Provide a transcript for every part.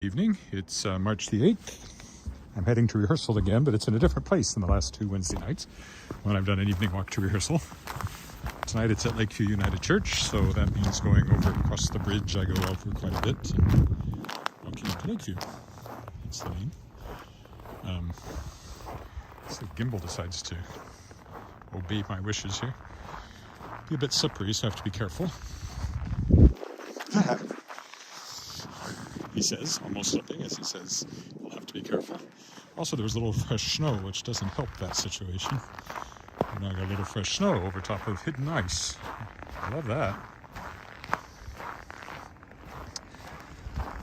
Evening. It's March the 8th. I'm heading to rehearsal again, but it's in a different place than the last two Wednesday nights when I've done an evening walk to rehearsal. Tonight it's at Lakeview United Church, so that means going over across the bridge. I go over quite a bit and walking to Lakeview. That's the name. So Gimbal decides to obey my wishes here. Be a bit slippery, so I have to be careful. He says, almost slipping, as he says, you'll have to be careful. Also, there was a little fresh snow, which doesn't help that situation. And I got a little fresh snow over top of hidden ice. I love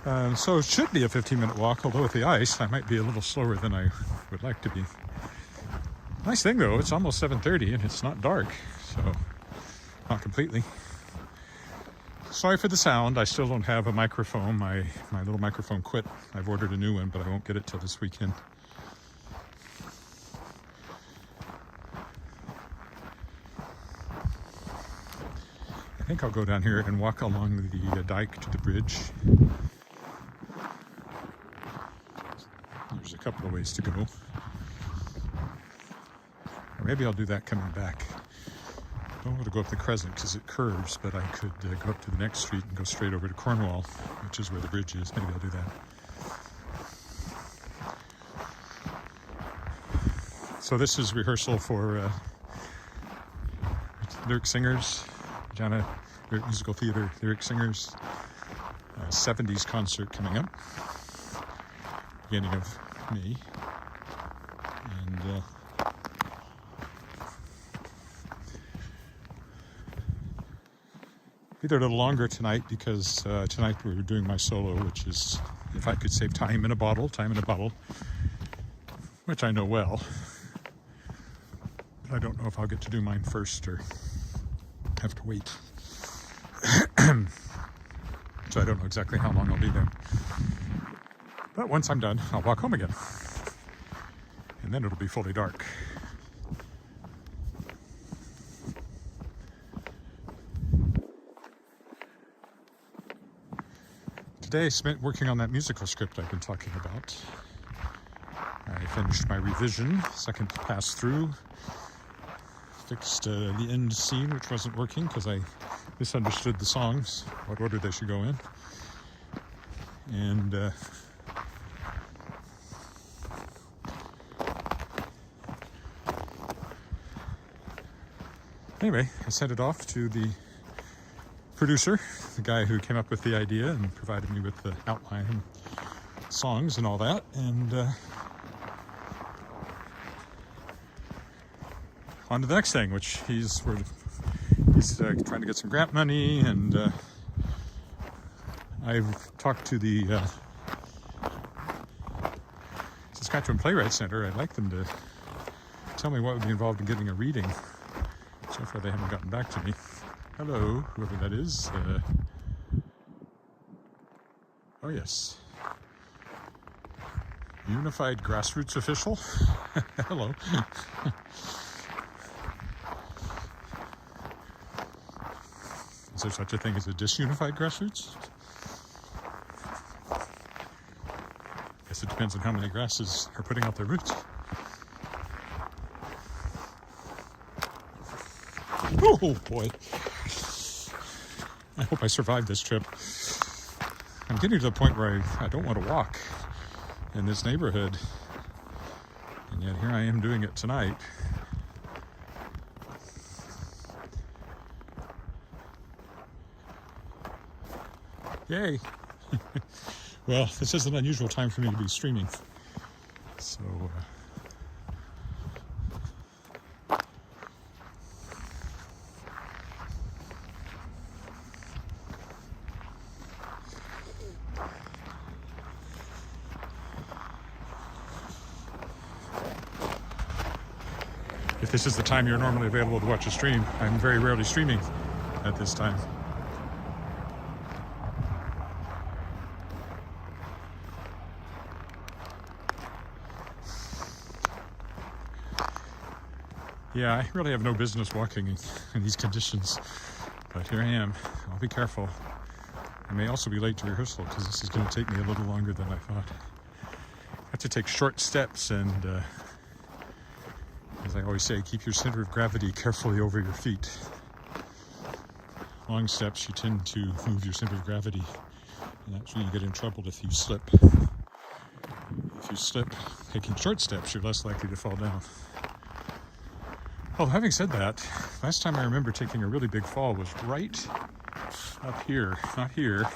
that. So it should be a 15-minute walk, although with the ice, I might be a little slower than I would like to be. Nice thing, though, it's almost 7:30 and it's not dark, so not completely. Sorry for the sound. I still don't have a microphone. My little microphone quit. I've ordered a new one, but I won't get it till this weekend. I think I'll go down here and walk along the dike to the bridge. There's a couple of ways to go. Or maybe I'll do that coming back. I don't want to go up the Crescent because it curves, but I could go up to the next street and go straight over to Cornwall, which is where the bridge is. Maybe I'll do that. So this is rehearsal for lyric singers, Regina Musical Theater lyric singers, 70s concert coming up, beginning of May. And be there a little longer tonight because tonight we're doing my solo, which is if I could save time in a bottle, which I know well. But I don't know if I'll get to do mine first or have to wait. So I don't know exactly how long I'll be there. But once I'm done, I'll walk home again. And then it'll be fully dark. Today I spent working on that musical script I've been talking about. I finished my revision, second pass through, fixed the end scene, which wasn't working because I misunderstood the songs, what order they should go in. And anyway, I sent it off to the producer, the guy who came up with the idea and provided me with the outline and songs and all that, and on to the next thing, which he's trying to get some grant money, and I've talked to the Saskatchewan Playwright Center. I'd like them to tell me what would be involved in getting a reading. So far they haven't gotten back to me. Hello, whoever that is. Oh yes. Unified Grassroots Official. Hello. Is there such a thing as a disunified grassroots? Guess it depends on how many grasses are putting out their roots. Oh boy. I hope I survived this trip. I'm getting to the point where I don't want to walk in this neighborhood. And yet here I am doing it tonight. Yay! Well, this is an unusual time for me to be streaming. So, if this is the time you're normally available to watch a stream, I'm very rarely streaming at this time. Yeah, I really have no business walking in these conditions, but here I am. I'll be careful. I may also be late to rehearsal because this is going to take me a little longer than I thought. I have to take short steps and, as I always say, keep your center of gravity carefully over your feet. Long steps, you tend to move your center of gravity, and that's when you get in trouble if you slip. If you slip taking short steps, you're less likely to fall down. Well, having said that, last time I remember taking a really big fall was right up here, not here,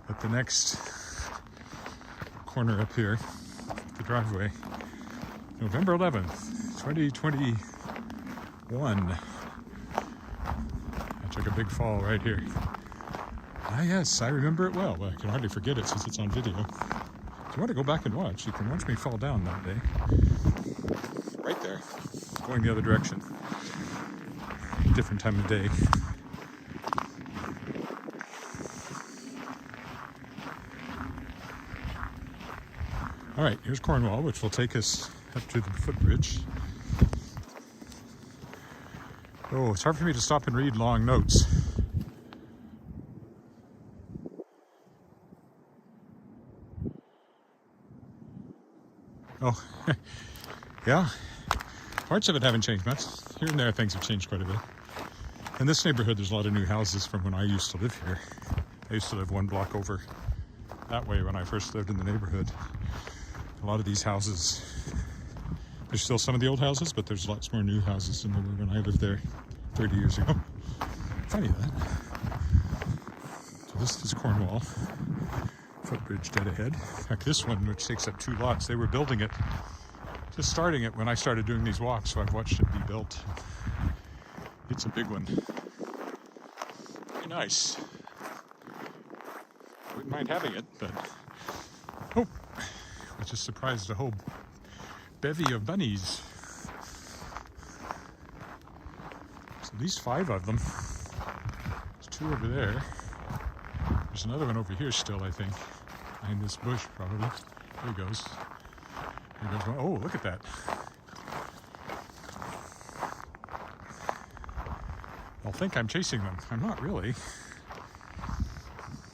but the next corner up here, the driveway, November 11th, 2021. I took a big fall right here. Ah, yes, I remember it well. I can hardly forget it since it's on video. If you want to go back and watch, you can watch me fall down that day. Right there, going the other direction. Different time of day. All right, here's Cornwall, which will take us up to the footbridge. Oh, it's hard for me to stop and read long notes. Oh, yeah. Parts of it haven't changed much. Here and there, things have changed quite a bit. In this neighborhood, there's a lot of new houses from when I used to live here. I used to live one block over that way when I first lived in the neighborhood. A lot of these houses, there's still some of the old houses, but there's lots more new houses than there were when I lived there 30 years ago. Funny that. So this is Cornwall. Footbridge dead ahead. In fact, this one, which takes up 2 lots, they were building it, just starting it when I started doing these walks, so I've watched it be built. It's a big one. Very nice. Wouldn't mind having it, but... Oh! I just surprised a whole bevy of bunnies. There's at least 5 of them. There's 2 over there. There's another one over here still, I think. Behind this bush, probably. There he goes. There goes one. Oh, look at that. I'll think I'm chasing them. I'm not really.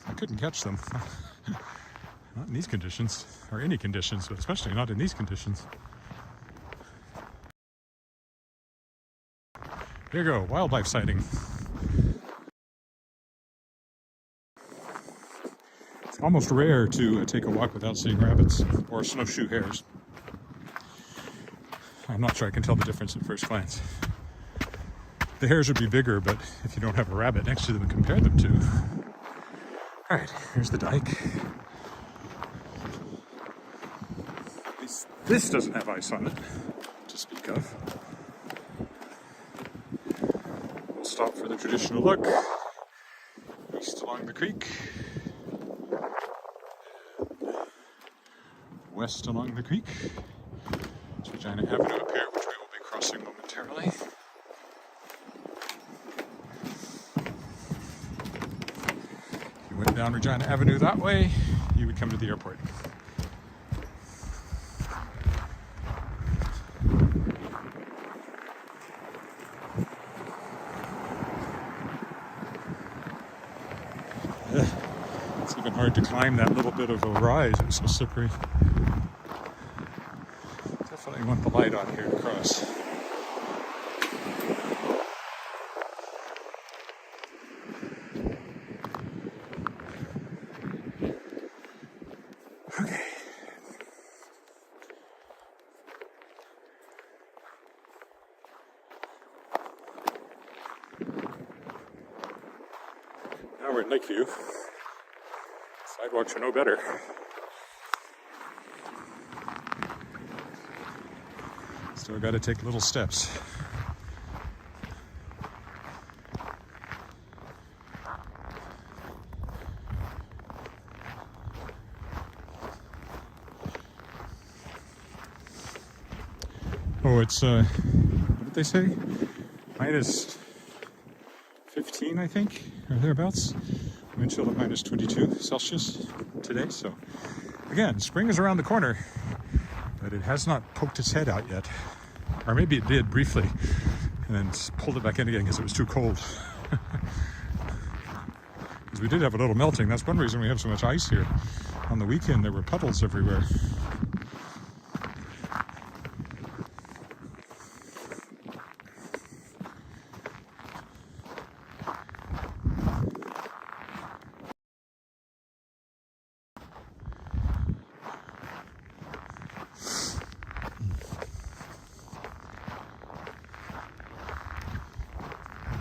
I couldn't catch them. Not in these conditions, or any conditions, but especially not in these conditions. There you go, wildlife sighting. It's almost rare to take a walk without seeing rabbits or snowshoe hares. I'm not sure I can tell the difference at first glance. The hares would be bigger, but if you don't have a rabbit next to them and compare them to. All right, here's the dike. This doesn't have ice on it, to speak of. We'll stop for the traditional look. East along the creek. West along the creek. It's Regina Avenue up here, which we will be crossing momentarily. If you went down Regina Avenue that way, you would come to the airport. It's even hard to climb that little bit of a rise, it's so slippery. Definitely want the light on here to cross. Okay. Now we're in Lakeview. Sidewalks are no better. Still got to take little steps. Oh, it's, what did they say? Minus 15, I think, or thereabouts. Wind chill at minus 22 Celsius today. So, again, spring is around the corner, but it has not poked its head out yet. Or maybe it did briefly, and then pulled it back in again because it was too cold. Because we did have a little melting. That's one reason we have so much ice here. On the weekend, there were puddles everywhere.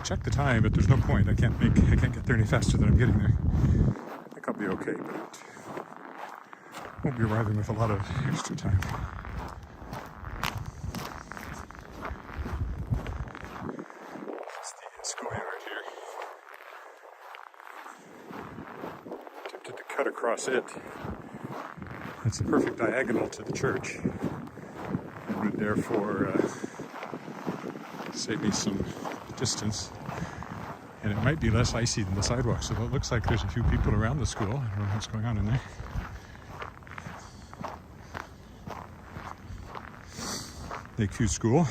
Check the time, but there's no point. I can't get there any faster than I'm getting there. I think I'll be okay, but won't be arriving with a lot of extra time. That's the schoolyard here. Attempted to cut across it. It's a perfect diagonal to the church, and would therefore save me some distance, and it might be less icy than the sidewalk, so it looks like there's a few people around the school. I don't know what's going on in there. Lakeview School.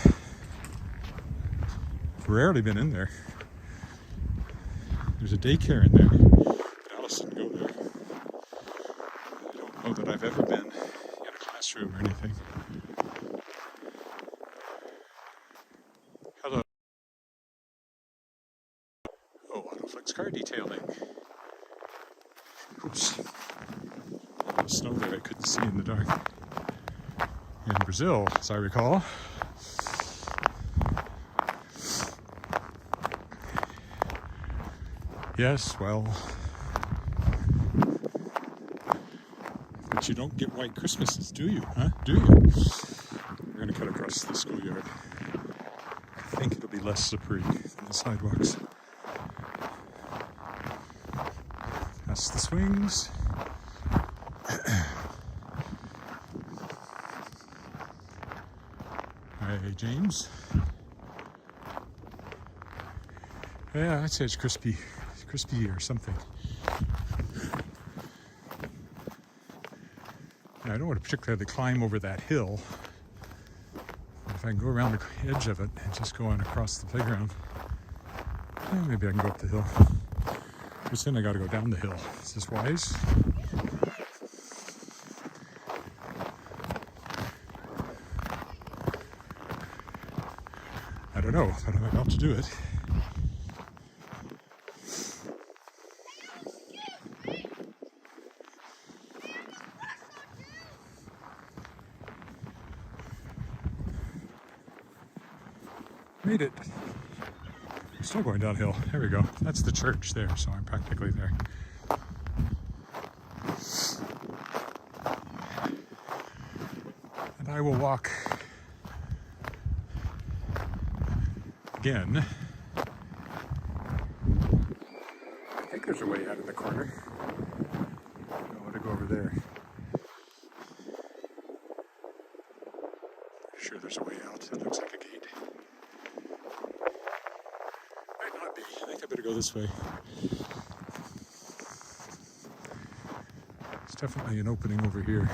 I've rarely been in there. There's a daycare in there. Alice didn't go there. I don't know that I've ever been in a classroom or anything. Hello. Oh, Autoflex car detailing. Oops. A lot of snow there I couldn't see in the dark. In Brazil, as I recall. Yes, well, but you don't get white Christmases, do you? Huh? Do you? We're going to cut across the schoolyard. I think it'll be less slippery than the sidewalks. Past the swings. Hi, James. Yeah, I'd say it's crispy or something. Yeah, I don't want to particularly climb over that hill. But if I can go around the edge of it and just go on across the playground, maybe I can go up the hill. But then I got to go down the hill. Is this wise? I don't know, but I'm about to do it. Made it. I'm still going downhill. There we go. That's the church there, so I'm practically there. And I will walk again. I think there's a way out of the corner. I want to go over there. Sure, there's a way out. That looks like a gate. Might not be. I think I better go this way. There's definitely an opening over here.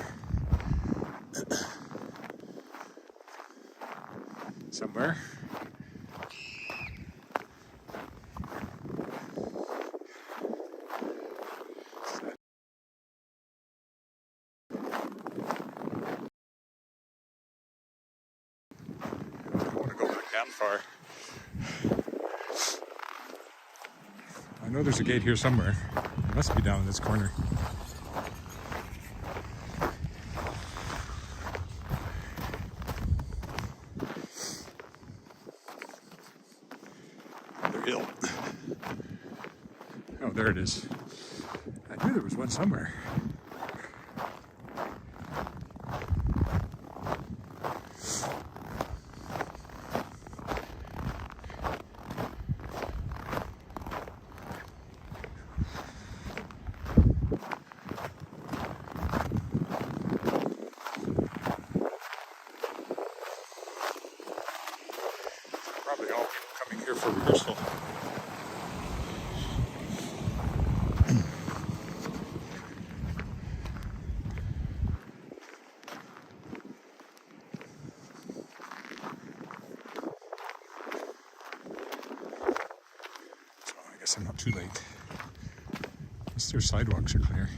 Somewhere. Far. I know there's a gate here somewhere. It must be down in this corner. Another hill. Oh, there it is. I knew there was one somewhere. Probably all people coming here for rehearsal. So I guess I'm not too late. least their sidewalks are clear.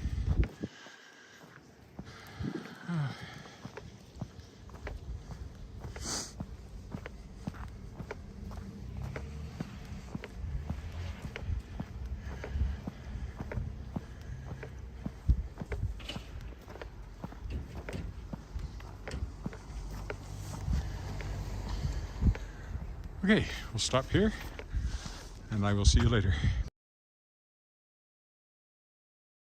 Okay, we'll stop here, and I will see you later.